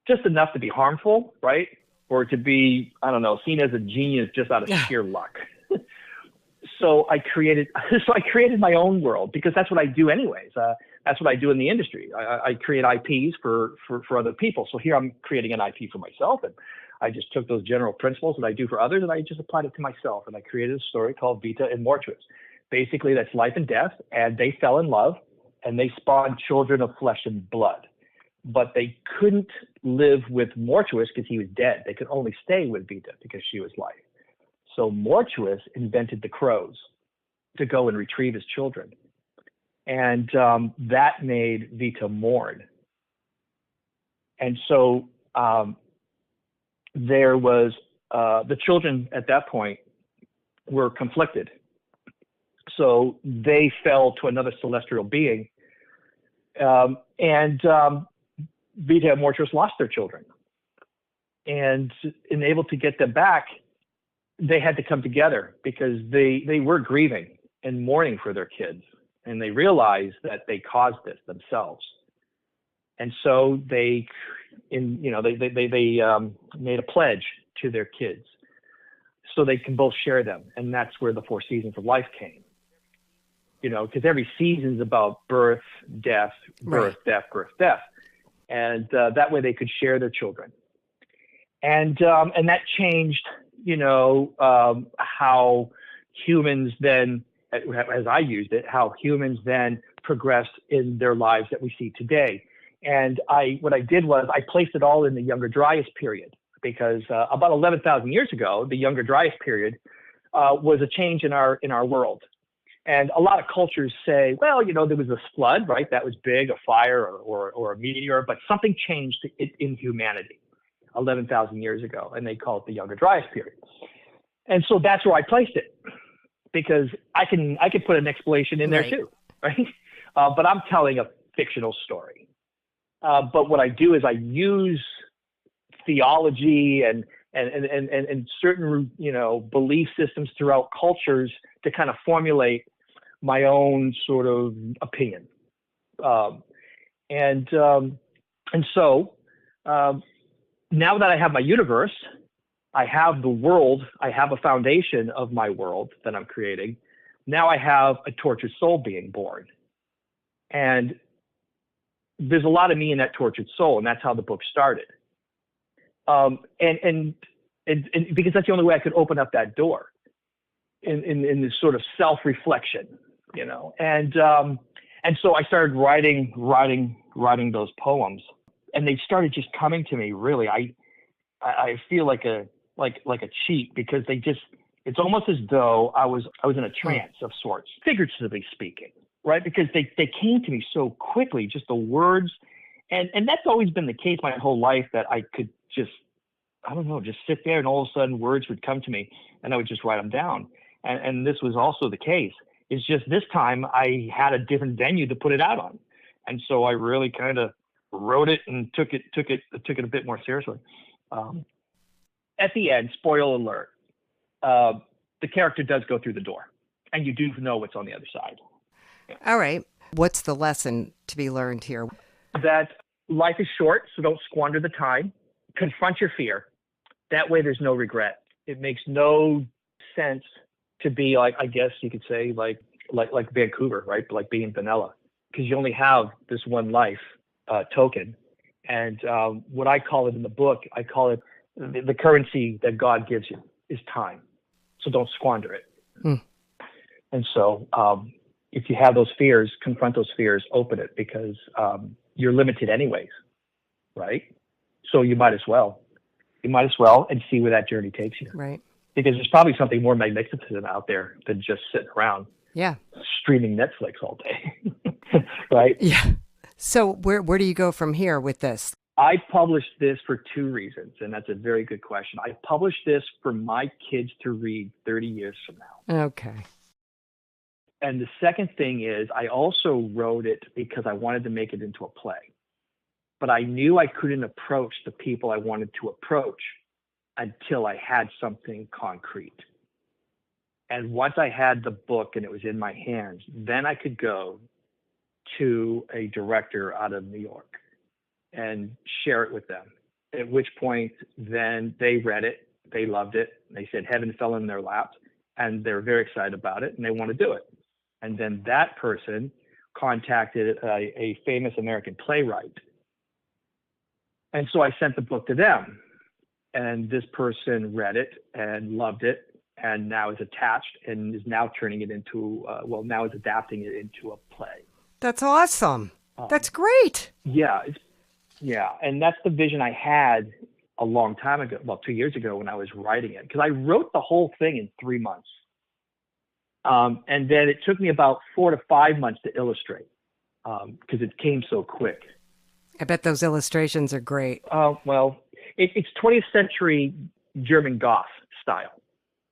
just enough to be harmful, right? Or to be, I don't know, seen as a genius just out of sheer luck. So I created my own world, because that's what I do anyways. That's what I do in the industry. I create IPs for other people. So here I'm creating an IP for myself, and I just took those general principles that I do for others, and I just applied it to myself. And I created a story called Vita and Mortuus. Basically, that's life and death, and they fell in love, and they spawned children of flesh and blood. But they couldn't live with Mortuus because he was dead. They could only stay with Vita because she was life. So Mortuus invented the crows to go and retrieve his children. And that made Vita mourn. And so there was, the children at that point were conflicted. So they fell to another celestial being. And Vita and Mortuus lost their children. And in able to get them back, they had to come together, because they were grieving and mourning for their kids. And they realized that they caused this themselves. And so they made a pledge to their kids so they can both share them. And that's where the 4 seasons of life came. You know, because every season is about birth, death, birth, death, birth, death. And that way they could share their children. And that changed, you know, how humans then, as I used it, how humans then progressed in their lives that we see today. And what I did was I placed it all in the Younger Dryas period, because about 11,000 years ago, the Younger Dryas period was a change in our world. And a lot of cultures say, well, you know, there was this flood, right? That was big, a fire or a meteor, but something changed in humanity 11,000 years ago, and they call it the Younger Dryas period. And so that's where I placed it, because I can put an explanation in there too, right? But I'm telling a fictional story. But what I do is I use theology and certain, you know, belief systems throughout cultures to kind of formulate my own sort of opinion. And so now that I have my universe, I have the world, I have a foundation of my world that I'm creating. Now I have a tortured soul being born. And there's a lot of me in that tortured soul, and that's how the book started. And because that's the only way I could open up that door in this sort of self-reflection, you know. And so I started writing those poems, and they started just coming to me. Really, I feel like a cheat, because it's almost as though I was in a trance of sorts, figuratively speaking, right? Because they came to me so quickly, just the words, and that's always been the case my whole life, that I could just I don't know, just sit there and all of a sudden words would come to me and I would just write them down. And this was also the case. It's just this time I had a different venue to put it out on. And so I really kind of wrote it and took it a bit more seriously. At the end, spoiler alert, the character does go through the door and you do know what's on the other side. All right. What's the lesson to be learned here? That life is short, so don't squander the time. Confront your fear. That way there's no regret. It makes no sense to be like, I guess you could say like Vancouver, right? Like being vanilla, because you only have this one life token. And what I call it in the book, I call it the currency that God gives you is time. So don't squander it. Mm. And so if you have those fears, confront those fears, open it, because you're limited anyways, right? So you might as well and see where that journey takes you. Right. Because there's probably something more magnificent out there than just sitting around streaming Netflix all day. Right? Yeah. So where do you go from here with this? I published this for two reasons, and that's a very good question. I published this for my kids to read 30 years from now. Okay. And the second thing is I also wrote it because I wanted to make it into a play. But I knew I couldn't approach the people I wanted to approach until I had something concrete. And once I had the book and it was in my hands, then I could go to a director out of New York and share it with them. At which point, then they read it, they loved it, they said heaven fell in their lap, and they're very excited about it, and they want to do it. And then that person contacted a famous American playwright. And so I sent the book to them, and this person read it and loved it, and now is attached and is now turning it into, now is adapting it into a play. That's awesome. That's great. Yeah. And that's the vision I had a long time ago, 2 years ago when I was writing it, because I wrote the whole thing in 3 months. And then it took me about 4 to 5 months to illustrate because it came so quick. I bet those illustrations are great. It's 20th century German Goth style.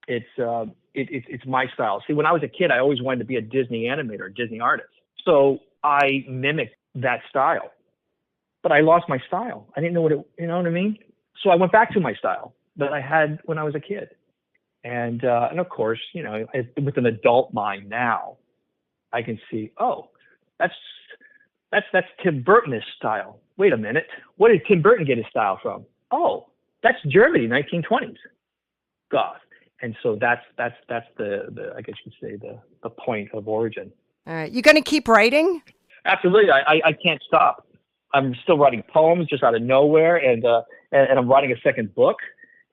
It's my style. See, when I was a kid, I always wanted to be a Disney animator, a Disney artist. So I mimicked that style, but I lost my style. I didn't know you know what I mean? So I went back to my style that I had when I was a kid. And of course, with an adult mind now, I can see, that's Tim Burton's style. Wait a minute. What did Tim Burton get his style from? Oh, that's Germany, 1920s. God. And so that's the I guess you could say the point of origin. All right. You going to keep writing? Absolutely. I can't stop. I'm still writing poems just out of nowhere. And I'm writing a second book.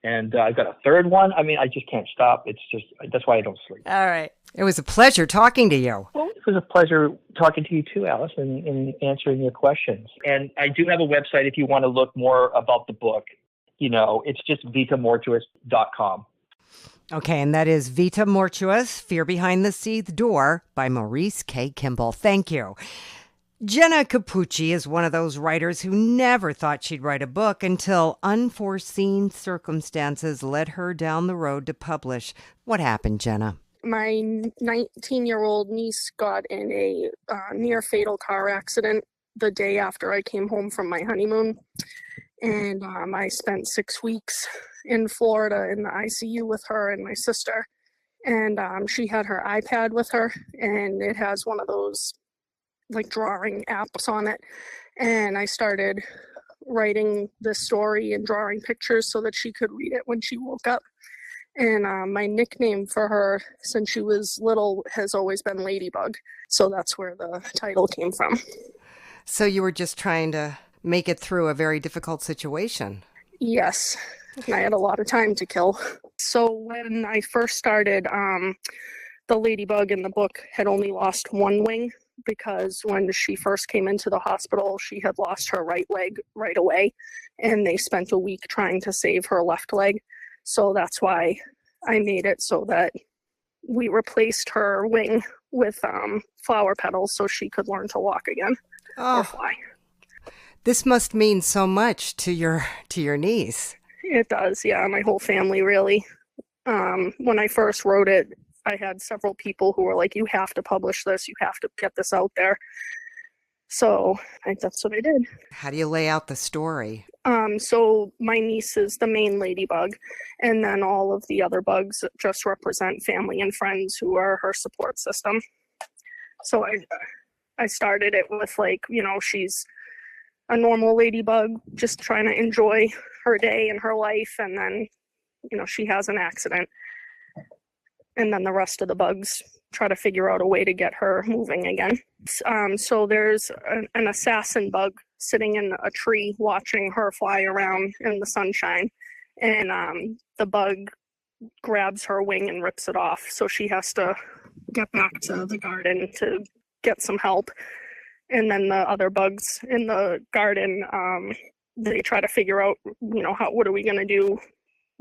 And I've got a third one. I mean, I just can't stop. That's why I don't sleep. All right. It was a pleasure talking to you. Well, it was a pleasure talking to you too, Alice, and answering your questions. And I do have a website if you want to look more about the book. It's just vitamortuus.com. Okay, and that is Vita Mortuus, Fear Behind the Seethed Door by Maurice K. Kimball. Thank you. Jenna Cappucci is one of those writers who never thought she'd write a book until unforeseen circumstances led her down the road to publish. What happened, Jenna? My 19-year-old niece got in a near-fatal car accident the day after I came home from my honeymoon. And I spent 6 weeks in Florida in the ICU with her and my sister. And she had her iPad with her, and it has one of those drawing apps on it. And I started writing this story and drawing pictures so that she could read it when she woke up. And my nickname for her since she was little has always been Ladybug. So that's where the title came from. So you were just trying to make it through a very difficult situation. Yes. And I had a lot of time to kill. So when I first started, the Ladybug in the book had only lost one wing, because when she first came into the hospital, she had lost her right leg right away, and they spent a week trying to save her left leg. So that's why I made it so that we replaced her wing with flower petals so she could learn to walk again or fly. This must mean so much to your niece. It does, yeah. My whole family, really. When I first wrote it, I had several people who were like, you have to publish this. You have to get this out there. So that's what I did. How do you lay out the story? So my niece is the main ladybug, and then all of the other bugs just represent family and friends who are her support system. So I started it with, like, she's a normal ladybug just trying to enjoy her day and her life, and then she has an accident, and then the rest of the bugs try to figure out a way to get her moving again. So there's an assassin bug sitting in a tree watching her fly around in the sunshine, and the bug grabs her wing and rips it off, so she has to get back to the garden to get some help. And then the other bugs in the garden, they try to figure out, what are we going to do?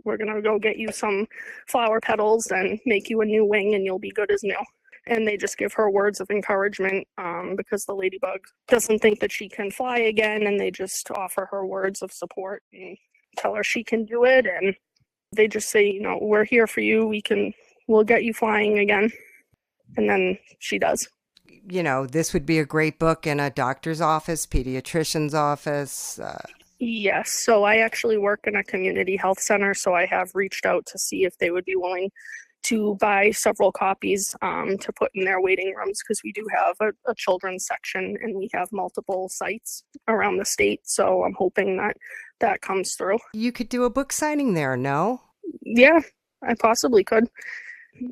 We're going to go get you some flower petals and make you a new wing, and you'll be good as new. And they just give her words of encouragement, because the ladybug doesn't think that she can fly again, and they just offer her words of support and tell her she can do it. And they just say, we're here for you. We'll get you flying again. And then she does. This would be a great book in a doctor's office, pediatrician's office. Yes. So I actually work in a community health center. So I have reached out to see if they would be willing to buy several copies to put in their waiting rooms, because we do have a children's section, and we have multiple sites around the state. So I'm hoping that comes through. You could do a book signing there, no? Yeah, I possibly could.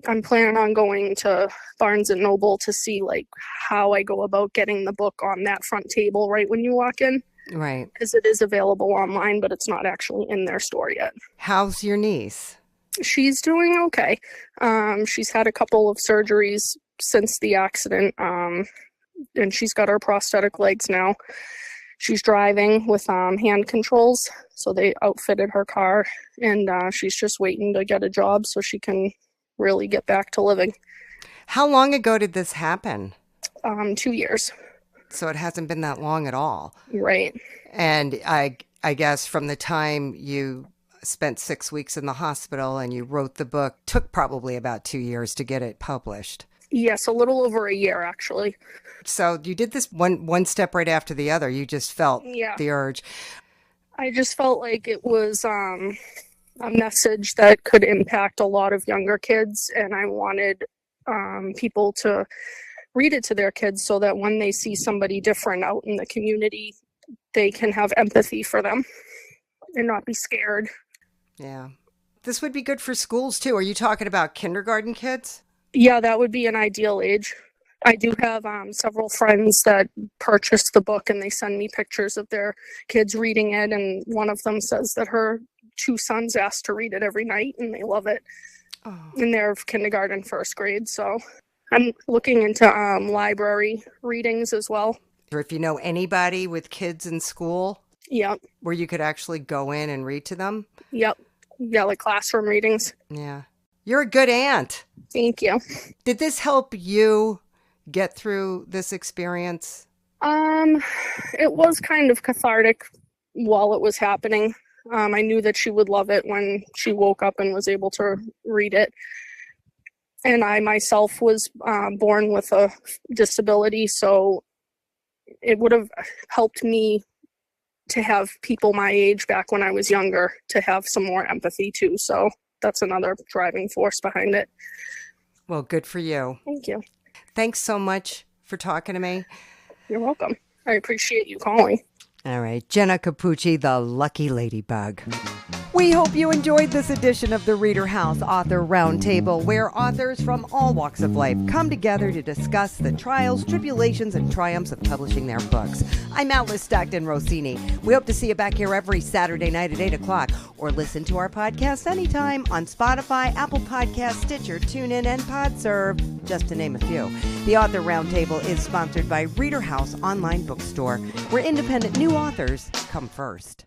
I'm planning on going to Barnes & Noble to see, like, how I go about getting the book on that front table right when you walk in. Right. Because it is available online, but it's not actually in their store yet. How's your niece? She's doing okay. She's had a couple of surgeries since the accident, and she's got her prosthetic legs now. She's driving with hand controls, so they outfitted her car, and she's just waiting to get a job so she can really get back to living. How long ago did this happen? 2 years. So it hasn't been that long at all. Right. And I guess from the time you spent 6 weeks in the hospital and you wrote the book, took probably about 2 years to get it published. Yes, a little over a year, actually. So you did this one step right after the other. You just felt the urge. I just felt like it was a message that could impact a lot of younger kids, and I wanted people to read it to their kids so that when they see somebody different out in the community, they can have empathy for them and not be scared. Yeah. This would be good for schools too. Are you talking about kindergarten kids? Yeah, that would be an ideal age. I do have several friends that purchased the book, and they send me pictures of their kids reading it, and one of them says that her 2 sons ask to read it every night, and they love it. Oh. And they're kindergarten, first grade, so I'm looking into library readings as well. Or if you know anybody with kids in school, yep, where you could actually go in and read to them. Yep. Yeah, like classroom readings. Yeah. You're a good aunt. Thank you. Did this help you get through this experience? It was kind of cathartic while it was happening. I knew that she would love it when she woke up and was able to read it. And I myself was born with a disability, so it would have helped me to have people my age back when I was younger to have some more empathy too. So that's another driving force behind it. Well, good for you. Thank you. Thanks so much for talking to me. You're welcome. I appreciate you calling. All right. Jenna Cappucci, the lucky ladybug. We hope you enjoyed this edition of the ReaderHouse Author Roundtable, where authors from all walks of life come together to discuss the trials, tribulations, and triumphs of publishing their books. I'm Alice Stockton Rossini. We hope to see you back here every Saturday night at 8 o'clock, or listen to our podcast anytime on Spotify, Apple Podcasts, Stitcher, TuneIn, and PodServe, just to name a few. The Author Roundtable is sponsored by ReaderHouse Online Bookstore, where independent new authors come first.